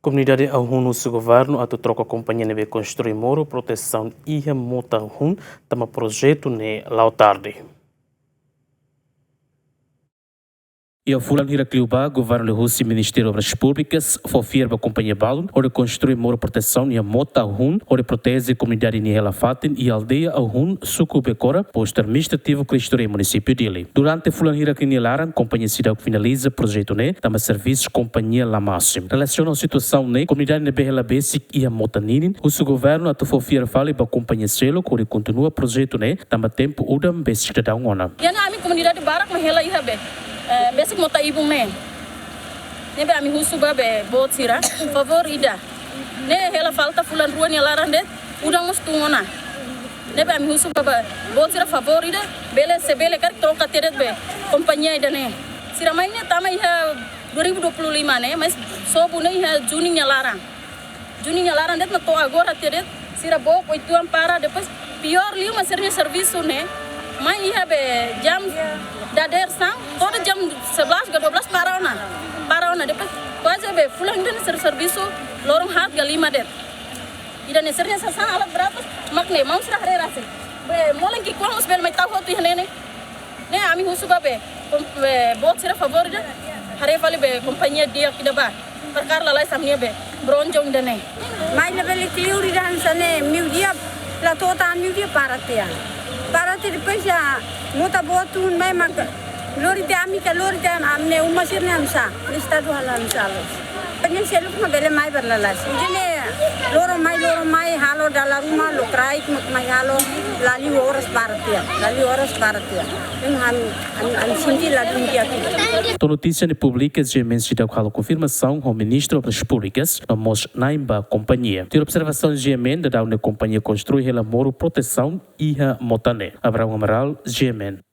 Comunidade Ahun se governo atau troca companhia nebe construir muro proteção ia mota Ahun tama projeto ne lau tarde. E a Fulan Hiracliuba, governo de Rússia e Ministério de Obras Públicas, fofir a companhia Balon, onde construir muro proteção e a mota Ahun, onde protege a comunidade Nihela Fatin e a aldeia Ahun, Sucubecora, posto administrativo que história município dele. Durante a Fulan Hiraclinilaran, companhia cidade que finaliza o projeto ne, tama serviço companhia La Máximo. Relaciona a situação ne, comunidade Nebehela Basic e a mota Ninin, o seu governo atu fofir fale para a companhia Selo, onde continua o projeto ne, tama tempo udam basic da daungona. Yang kami comunidade barak mahela ihabe. Basic mota ibung ne be ami husu babe bot sira favor ida ne hela falta fulan ruan ya larande udang mustungona ne be ami husu baba bot sira favor ida bele sebele kar troca teret be kompannya ida ne sira mainnya tama iha 2025 ne mas sobu ne iha Juni nya larang det na to agora teret sira bo oituan para depois pior liu masirnya serviço ne mai iha be jam dader sang todo jam 11 ke 12 paraona depois quase be fulang dan serviço lorong hat ga 5 det ida ne sernya sa alat beratus makne mau serah re rase be molen ki kwang bel mai tahu tu ne ami husu be bot sira favor da hare vale be companhia dia kida ba perkara lalai samnia be bronjong dane mai le bele kliuri dan sane miudia la tota miudia paratia depois ya muta botun mai mak lori te amne umasirne amsa lista do halan salos pengen seluk na bele mai berlalas jene loro mai halo dalam rumah lo kraik mai halo lali horas paratia an sinti la dunia aqui. A notícia de públicas de mensidão com a confirmação ao ministro das públicas na mos naimba companhia. Ter observação de emenda da companhia construir ela moro proteção e a motane. Abraão Amaral, GMN.